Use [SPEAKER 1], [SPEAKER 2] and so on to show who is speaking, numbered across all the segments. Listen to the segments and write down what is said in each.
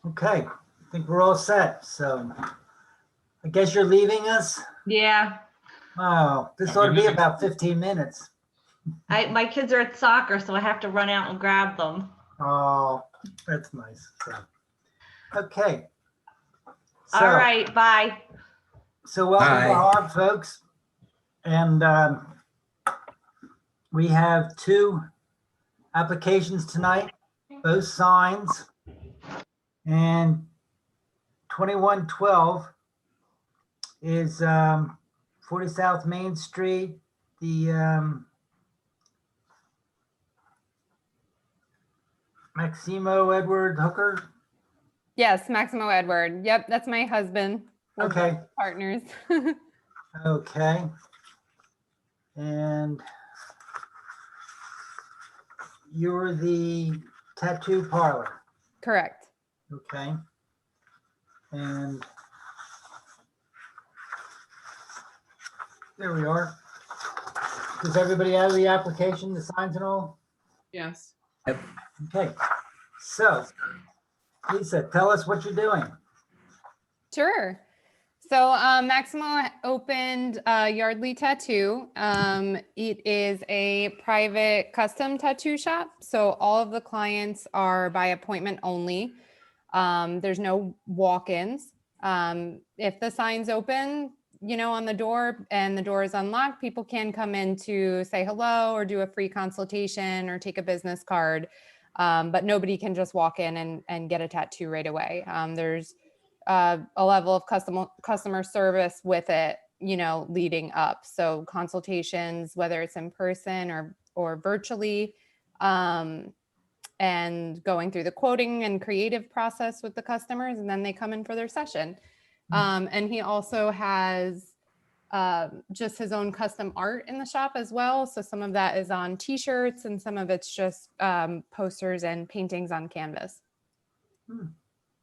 [SPEAKER 1] Okay, I think we're all set. So I guess you're leaving us?
[SPEAKER 2] Yeah,
[SPEAKER 1] Oh, this ought to be about 15 minutes.
[SPEAKER 2] my kids are at soccer, so I have to run out and grab them.
[SPEAKER 1] Oh, that's nice. So, okay. So,
[SPEAKER 2] All right, bye.
[SPEAKER 1] So welcome to
[SPEAKER 3] Hi.
[SPEAKER 1] HARB, folks. And we have two applications tonight, both signs. And 2112 is 40 South Main Street, the Maximo Edward Hooker.
[SPEAKER 4] Yes, Maximo Edward. Yep, that's my husband. We're
[SPEAKER 1] Okay.
[SPEAKER 4] both partners.
[SPEAKER 1] Okay. And you're the tattoo parlor.
[SPEAKER 4] Correct.
[SPEAKER 1] Okay. And there we are. Does everybody have the application, the signs and all?
[SPEAKER 5] Yes.
[SPEAKER 1] Okay. So, Lisa, tell us what you're doing.
[SPEAKER 4] Sure. So Maximo opened Yardley Tattoo. It is a private custom tattoo shop. So all of the clients are by appointment only. There's no walk-ins. If the sign's open, on the door and the door is unlocked, people can come in to say hello or do a free consultation or take a business card. But nobody can just walk in and get a tattoo right away. There's a level of customer service with it, leading up. So consultations, whether it's in person or virtually, and going through the quoting and creative process with the customers, and then they come in for their session. And he also has just his own custom art in the shop as well. So some of that is on t-shirts and some of it's just posters and paintings on canvas.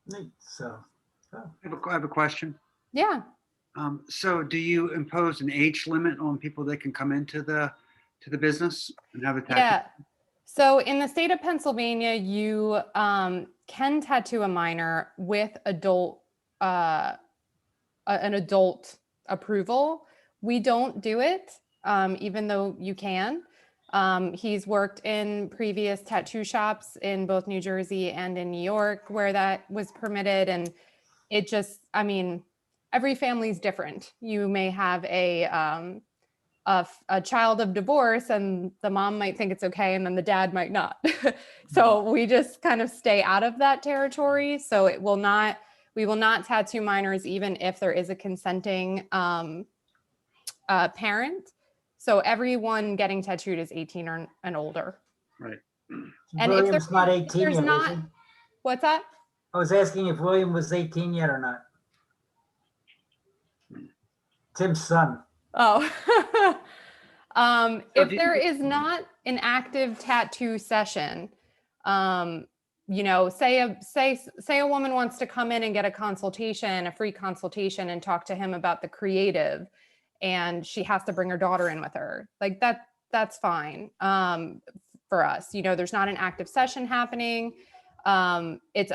[SPEAKER 1] Neat. So,
[SPEAKER 3] I have a question.
[SPEAKER 4] Yeah.
[SPEAKER 3] So do you impose an age limit on people that can come into the business and have a tattoo?
[SPEAKER 4] Yeah. So in the state of Pennsylvania, you can tattoo a minor with an adult approval. We don't do it, even though you can. He's worked in previous tattoo shops in both New Jersey and in New York where that was permitted. And it just, every family's different. You may have a child of divorce and the mom might think it's okay and then the dad might not. So we just kind of stay out of that territory. So we will not tattoo minors even if there is a consenting parent. So everyone getting tattooed is 18 or and older.
[SPEAKER 3] Right.
[SPEAKER 4] And
[SPEAKER 1] William's not 18
[SPEAKER 4] there's
[SPEAKER 1] yet,
[SPEAKER 4] not,
[SPEAKER 1] is he?
[SPEAKER 4] what's that?
[SPEAKER 1] I was asking if William was 18 yet or not. Tim's son.
[SPEAKER 4] Oh, if there is not an active tattoo session, say a woman wants to come in and get a consultation, a free consultation, and talk to him about the creative, and she has to bring her daughter in with her, like that's fine for us. There's not an active session happening. It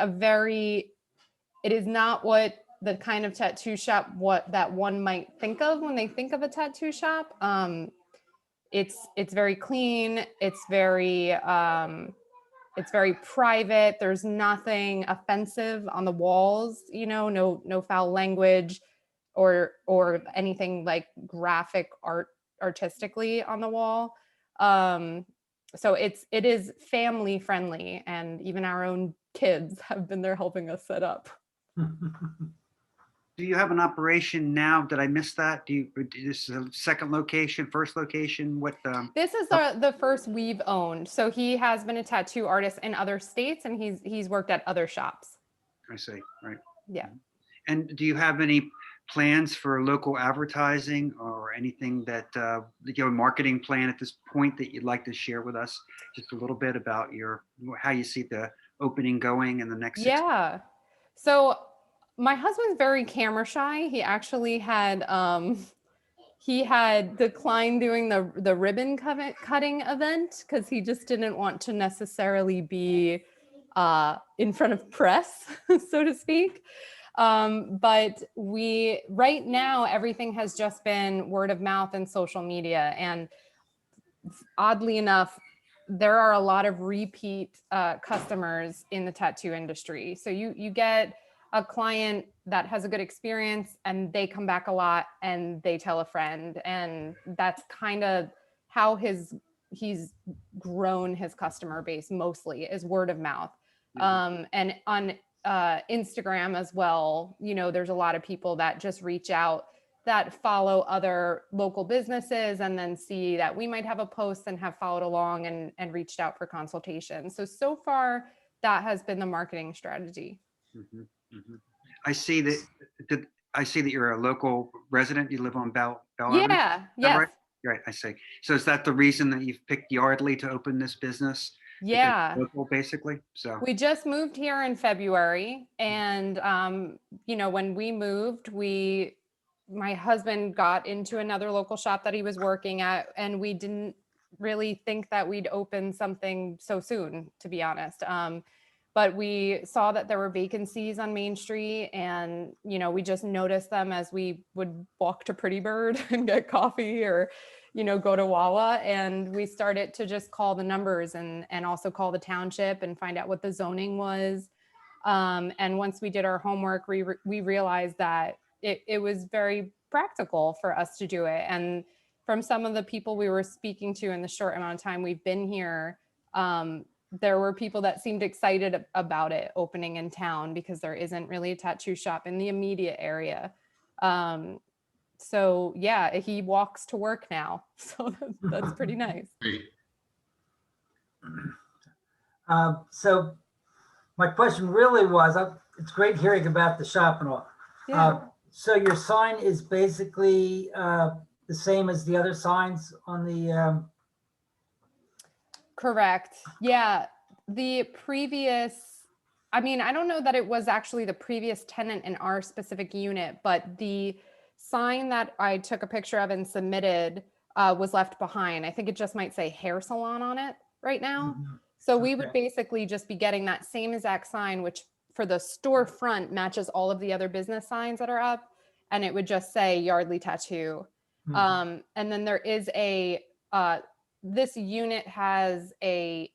[SPEAKER 4] is not what the kind of tattoo shop that one might think of when they think of a tattoo shop. It's very clean. It's very private. There's nothing offensive on the walls, no foul language or anything like graphic art artistically on the wall. So it is family friendly, and even our own kids have been there helping us set up.
[SPEAKER 3] Do you have an operation now? Did I miss that? This is a second location, first location? What?
[SPEAKER 4] This is the first we've owned. So he has been a tattoo artist in other states, and he's worked at other shops.
[SPEAKER 3] I see. Right.
[SPEAKER 4] Yeah.
[SPEAKER 3] And do you have any plans for local advertising or anything that marketing plan at this point that you'd like to share with us? Just a little bit about how you see the opening going in the next.
[SPEAKER 4] Yeah. So my husband's very camera shy. He actually had declined doing the ribbon cutting event because he just didn't want to necessarily be in front of press, so to speak. But right now, everything has just been word of mouth and social media. And oddly enough, there are a lot of repeat customers in the tattoo industry. So you get a client that has a good experience and they come back a lot and they tell a friend. And that's kind of how he's grown his customer base, mostly is word of mouth. And on Instagram as well, there's a lot of people that just reach out that follow other local businesses and then see that we might have a post and have followed along and reached out for consultation. So far that has been the marketing strategy.
[SPEAKER 3] Mhm, mhm. I see that you're a local resident. You live on Bell Avenue.
[SPEAKER 4] Yeah,
[SPEAKER 3] Is that
[SPEAKER 4] yes.
[SPEAKER 3] right? Right, I see. So is that the reason that you've picked Yardley to open this business? Because
[SPEAKER 4] Yeah.
[SPEAKER 3] it's local, basically. So
[SPEAKER 4] We just moved here in February, and when we moved, my husband got into another local shop that he was working at, and we didn't really think that we'd open something so soon, to be honest. But we saw that there were vacancies on Main Street, and we just noticed them as we would walk to Pretty Bird and get coffee, or go to Wawa, and we started to just call the numbers and also call the township and find out what the zoning was. And once we did our homework, we realized that it was very practical for us to do it. And from some of the people we were speaking to in the short amount of time we've been here, there were people that seemed excited about it opening in town because there isn't really a tattoo shop in the immediate area. So yeah, he walks to work now. So that's pretty nice.
[SPEAKER 5] Great.
[SPEAKER 1] So my question really was, it's great hearing about the shop and all.
[SPEAKER 4] Yeah.
[SPEAKER 1] So your sign is basically the same as the other signs on the,
[SPEAKER 4] Correct. Yeah. The previous, I don't know that it was actually the previous tenant in our specific unit, but the sign that I took a picture of and submitted was left behind. I think it just might say hair salon on it right now. So we would
[SPEAKER 1] Okay.
[SPEAKER 4] basically just be getting that same exact sign, which for the storefront matches all of the other business signs that are up. And it would just say Yardley Tattoo.
[SPEAKER 1] Mhm.
[SPEAKER 4] And then there is this unit has an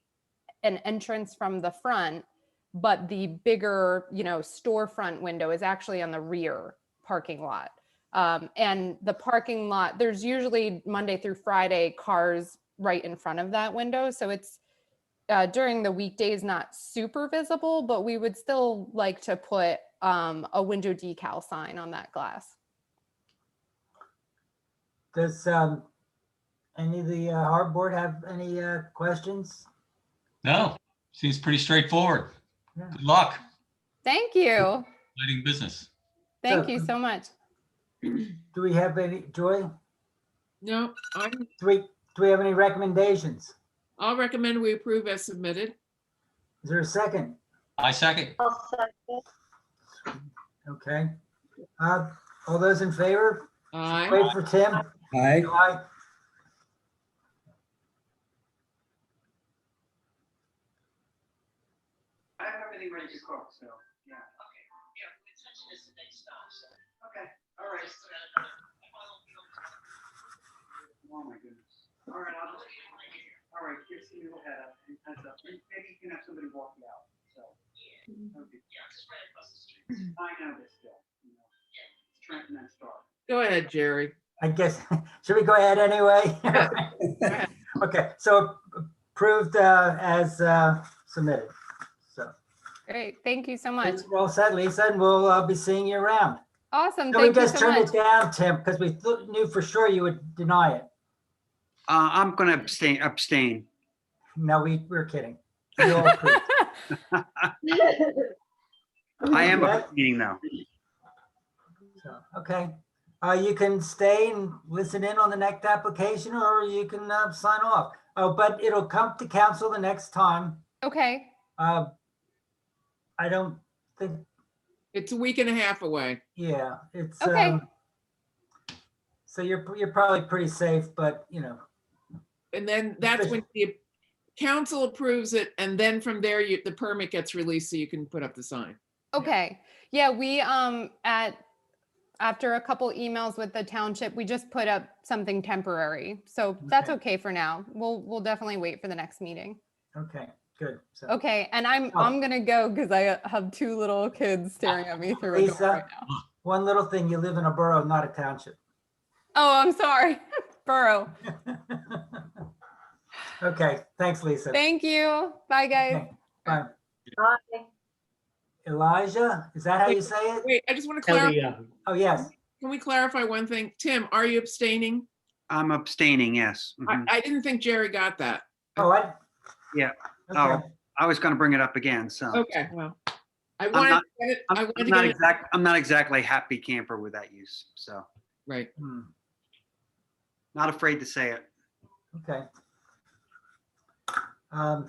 [SPEAKER 4] entrance from the front, but the bigger, storefront window is actually on the rear parking lot. And the parking lot, there's usually Monday through Friday cars right in front of that window. So it's during the weekdays, not super visible, but we would still like to put a window decal sign on that glass.
[SPEAKER 1] Does any of the HARB board have any questions?
[SPEAKER 5] No, seems pretty straightforward.
[SPEAKER 1] Yeah.
[SPEAKER 5] Good luck.
[SPEAKER 4] Thank you.
[SPEAKER 5] Exciting business.
[SPEAKER 4] Thank you so much.
[SPEAKER 1] Do we have any, Joy?
[SPEAKER 6] No,
[SPEAKER 1] Do we have any recommendations?
[SPEAKER 6] I'll recommend we approve as submitted.
[SPEAKER 1] Is there a second?
[SPEAKER 5] I second.
[SPEAKER 1] Okay. All those in favor?
[SPEAKER 6] Aye.
[SPEAKER 1] Wait for Tim.
[SPEAKER 7] Aye.
[SPEAKER 1] Aye.
[SPEAKER 3] I have everything ready to cook, so, yeah. Okay, all right. Oh, my goodness. All right, all right, here's the little head up. Heads up. Maybe you can have somebody walk you out, so. Okay. I know this still, it's Trenton and Star.
[SPEAKER 6] Go ahead, Jerry.
[SPEAKER 1] I guess, should we go ahead anyway?
[SPEAKER 6] ahead.
[SPEAKER 1] Okay, so approved as submitted. So
[SPEAKER 4] Great. Thank you so much.
[SPEAKER 1] well said, Lisa, and we'll be seeing you around.
[SPEAKER 4] Awesome.
[SPEAKER 1] So we
[SPEAKER 4] Thank you
[SPEAKER 1] just
[SPEAKER 4] so
[SPEAKER 1] turned
[SPEAKER 4] much.
[SPEAKER 1] it down, Tim, because we knew for sure you would deny it.
[SPEAKER 3] I'm gonna abstain.
[SPEAKER 1] No, we're kidding. We all approved.
[SPEAKER 3] I am
[SPEAKER 1] Okay.
[SPEAKER 3] abstaining though.
[SPEAKER 1] So, okay. You can stay and listen in on the next application, or you can sign off. Oh, but it'll come to council the next time.
[SPEAKER 4] Okay.
[SPEAKER 1] I don't think,
[SPEAKER 6] It's a week and a half away.
[SPEAKER 1] yeah, it's,
[SPEAKER 4] Okay.
[SPEAKER 1] So you're probably pretty safe, but
[SPEAKER 6] And then that's when council approves it, and then from there, the permit gets released so you can put up the sign.
[SPEAKER 4] Okay, yeah, we, after a couple emails with the township, we just put up something temporary. So that's
[SPEAKER 1] Okay.
[SPEAKER 4] okay for now. We'll definitely wait for the next meeting.
[SPEAKER 1] Okay, good. So,
[SPEAKER 4] Okay, and I'm gonna go because I have two little kids staring at me through a door
[SPEAKER 1] Lisa?
[SPEAKER 4] right now.
[SPEAKER 1] one little thing, you live in a borough, not a township.
[SPEAKER 4] Oh, I'm sorry, Borough.
[SPEAKER 1] Okay, thanks, Lisa.
[SPEAKER 4] Thank you. Bye, guys.
[SPEAKER 1] Okay, bye. Elijah, is that how you say it?
[SPEAKER 6] Wait, I just want to clarify.
[SPEAKER 1] Oh, yes.
[SPEAKER 6] Can we clarify one thing? Tim, are you abstaining?
[SPEAKER 3] I'm abstaining, yes.
[SPEAKER 6] I,
[SPEAKER 3] Mhm.
[SPEAKER 6] I didn't think Jerry got that.
[SPEAKER 1] Oh, what?
[SPEAKER 3] Yeah.
[SPEAKER 1] Okay.
[SPEAKER 3] I was going to bring it up again, so.
[SPEAKER 6] Okay, well, I wanted to
[SPEAKER 3] not-
[SPEAKER 6] get it. I wanted
[SPEAKER 3] I'm
[SPEAKER 6] to
[SPEAKER 3] not
[SPEAKER 6] get it.
[SPEAKER 3] I'm not exactly a happy camper with that use, so
[SPEAKER 6] Right.
[SPEAKER 1] Hmm,
[SPEAKER 3] not afraid to say it.
[SPEAKER 1] okay. Um,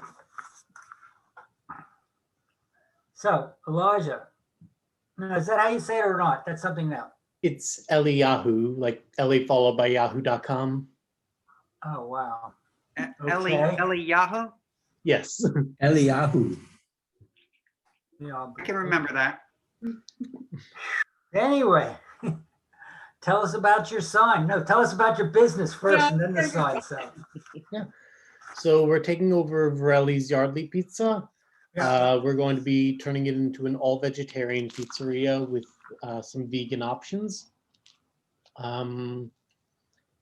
[SPEAKER 1] So Elijah, now, is that how you say it or not? That's something now.
[SPEAKER 7] It's Eliyahu, like Eli followed by yahoo.com.
[SPEAKER 1] Oh, wow.
[SPEAKER 3] Ellie
[SPEAKER 1] Okay.
[SPEAKER 3] Yahoo?
[SPEAKER 7] Yes.
[SPEAKER 8] Eliyahu.
[SPEAKER 1] Yeah.
[SPEAKER 3] I can remember that.
[SPEAKER 1] Anyway, tell us about your sign. No, tell us about your business first
[SPEAKER 6] Yeah,
[SPEAKER 1] and then the
[SPEAKER 6] okay.
[SPEAKER 1] sign. So,
[SPEAKER 7] So we're taking over Varelli's Yardley Pizza.
[SPEAKER 1] yeah.
[SPEAKER 7] We're going to be turning it into an all-vegetarian pizzeria with some vegan options.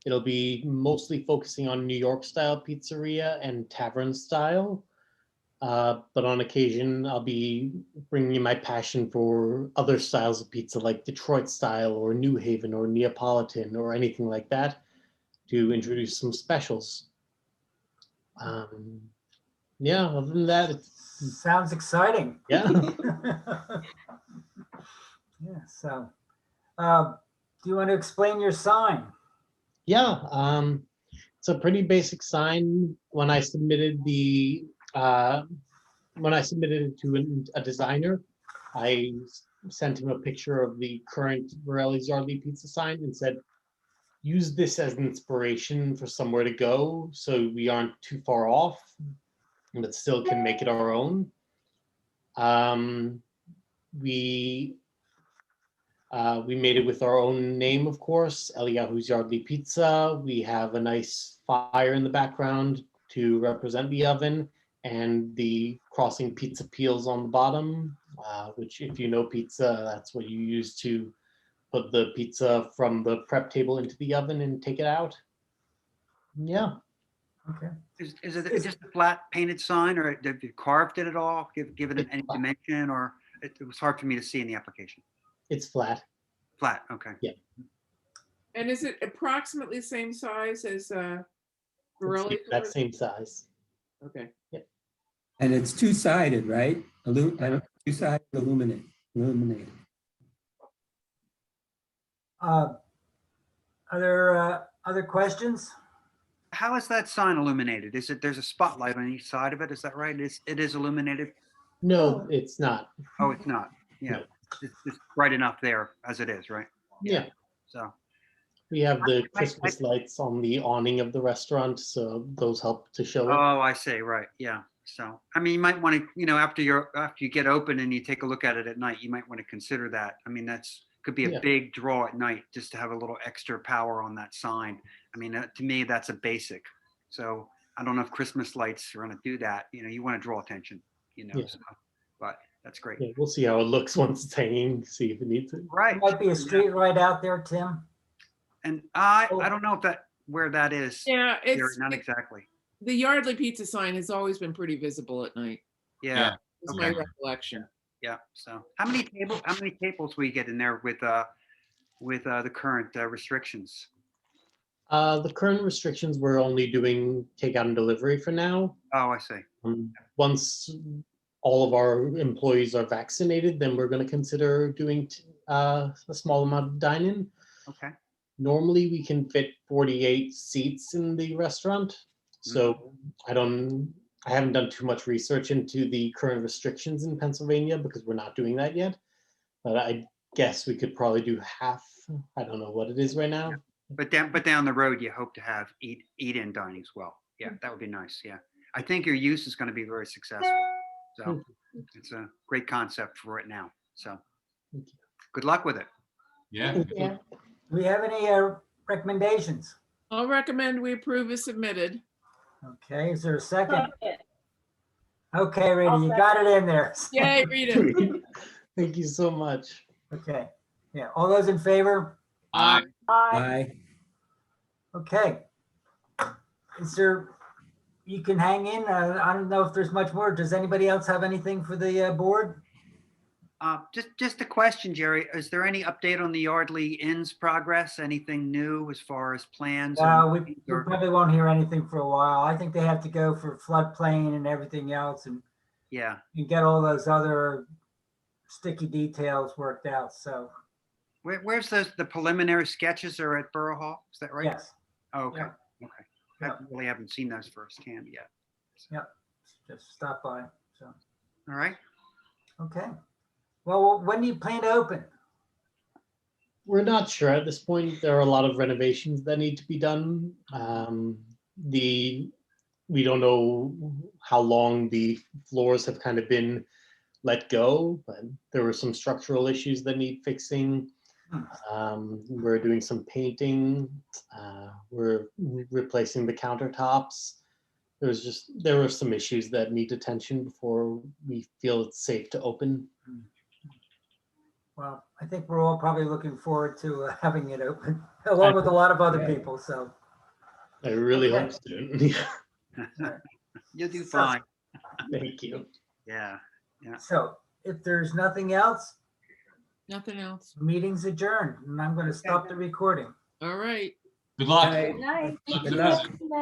[SPEAKER 7] It'll be mostly focusing on New York style pizzeria and tavern style. But on occasion, I'll be bringing in my passion for other styles of pizza like Detroit style or New Haven or Neapolitan or anything like that to introduce some specials. Yeah, other than that, it's,
[SPEAKER 1] Sounds exciting.
[SPEAKER 7] yeah.
[SPEAKER 1] Yeah. So, do you want to explain your sign?
[SPEAKER 7] Yeah, it's a pretty basic sign. When I submitted it to a designer, I sent him a picture of the current Morelli's Yardley Pizza sign and said, use this as an inspiration for somewhere to go so we aren't too far off, but still can make it our own. We made it with our own name, of course, Eliyahu's Yardley Pizza. We have a nice fire in the background to represent the oven and the crossing pizza peels on the bottom, which if you know pizza, that's what you use to put the pizza from the prep table into the oven and take it out. Yeah.
[SPEAKER 1] Okay.
[SPEAKER 3] Is it just a flat painted sign, or have you carved it at all? Give it any dimension, or it was hard for me to see in the application?
[SPEAKER 7] It's flat.
[SPEAKER 3] Flat, okay.
[SPEAKER 6] And is it approximately the same size as Borelli?
[SPEAKER 7] That same size.
[SPEAKER 6] Okay.
[SPEAKER 8] And it's two-sided, right? Two-sided illuminated.
[SPEAKER 1] Are there other questions?
[SPEAKER 3] How is that sign illuminated? There's a spotlight on each side of it, is that right? It is illuminated?
[SPEAKER 7] No, it's not.
[SPEAKER 3] Oh, it's not. Yeah, it's bright enough there as it is, right?
[SPEAKER 7] Yeah.
[SPEAKER 3] So,
[SPEAKER 7] We have the Christmas lights on the awning of the restaurant, so those help to show it.
[SPEAKER 3] oh, I see, right, yeah. So, I mean, you might want to, after you get open and you take a look at it at night, you might want to consider that. I mean, could be a
[SPEAKER 7] Yeah.
[SPEAKER 3] big draw at night, just to have a little extra power on that sign. I mean, to me, that's a basic. So I don't know if Christmas lights are going to do that. You want to draw attention,
[SPEAKER 7] Yeah.
[SPEAKER 3] so, but that's great.
[SPEAKER 7] Yeah, we'll see how it looks once it's hanging, see if it needs it.
[SPEAKER 3] Right.
[SPEAKER 1] Might be a street light out there, Tim.
[SPEAKER 3] And I don't know where that is.
[SPEAKER 6] Yeah,
[SPEAKER 3] Here,
[SPEAKER 6] it's
[SPEAKER 3] not exactly.
[SPEAKER 6] the Yardley Pizza sign has always been pretty visible at night.
[SPEAKER 3] Yeah.
[SPEAKER 6] Is my
[SPEAKER 3] Okay.
[SPEAKER 6] recollection.
[SPEAKER 3] Yeah. So how many tables will you get in there with the current restrictions?
[SPEAKER 7] The current restrictions, we're only doing takeout and delivery for now.
[SPEAKER 3] Oh, I see.
[SPEAKER 7] Once all of our employees are vaccinated, then we're going to consider doing a small amount of dine-in.
[SPEAKER 3] Okay.
[SPEAKER 7] Normally, we can fit 48 seats in the restaurant. So I haven't done too much research into the current restrictions in Pennsylvania because we're not doing that yet. But I guess we could probably do half. I don't know what it is right now.
[SPEAKER 3] But down the road, you hope to have eat-in dining as well. Yeah, that would be nice. Yeah. I think your use is going to be very successful. So it's a great concept for it now. So
[SPEAKER 7] Thank you.
[SPEAKER 3] good luck with it.
[SPEAKER 5] Yeah.
[SPEAKER 2] Yeah.
[SPEAKER 1] Do we have any recommendations?
[SPEAKER 6] I'll recommend we approve as submitted.
[SPEAKER 1] Okay, is there a second? Okay, Rita, you got it in there.
[SPEAKER 6] Yay, Rita.
[SPEAKER 7] Thank you so much.
[SPEAKER 1] Okay, yeah, all those in favor?
[SPEAKER 5] Aye.
[SPEAKER 8] Aye.
[SPEAKER 1] Okay. Is there, you can hang in. I don't know if there's much more. Does anybody else have anything for the board?
[SPEAKER 3] Just a question, Jerry. Is there any update on the Yardley Inn's progress? Anything new as far as plans?
[SPEAKER 1] We probably won't hear anything for a while. I think they have to go for floodplain and everything else and
[SPEAKER 3] Yeah.
[SPEAKER 1] get all those other sticky details worked out. So,
[SPEAKER 3] Where's the preliminary sketches are at Borough Hall? Is that right?
[SPEAKER 1] yes,
[SPEAKER 3] Oh, okay.
[SPEAKER 1] Yeah.
[SPEAKER 3] Okay.
[SPEAKER 1] Yeah.
[SPEAKER 3] I really haven't seen those firsthand yet.
[SPEAKER 1] just stop by. So,
[SPEAKER 3] All right.
[SPEAKER 1] okay. Well, when do you plan to open?
[SPEAKER 7] We're not sure at this point. There are a lot of renovations that need to be done. We don't know how long the floors have kind of been let go, but there were some structural issues that need fixing. We're doing some painting. We're replacing the countertops. There were some issues that need attention before we feel it's safe to open.
[SPEAKER 1] Well, I think we're all probably looking forward to having it open, along with a lot of other
[SPEAKER 8] Yeah.
[SPEAKER 1] people. So,
[SPEAKER 7] I really
[SPEAKER 1] Okay.
[SPEAKER 7] hope soon.
[SPEAKER 3] You'll do
[SPEAKER 1] So-
[SPEAKER 3] fine.
[SPEAKER 7] Thank you.
[SPEAKER 3] Yeah.
[SPEAKER 1] so if there's nothing else,
[SPEAKER 6] Nothing else.
[SPEAKER 1] meeting's adjourned, and I'm going to stop the recording.
[SPEAKER 6] All right.
[SPEAKER 5] Good luck.
[SPEAKER 8] Aye.
[SPEAKER 2] Night.
[SPEAKER 8] Good luck.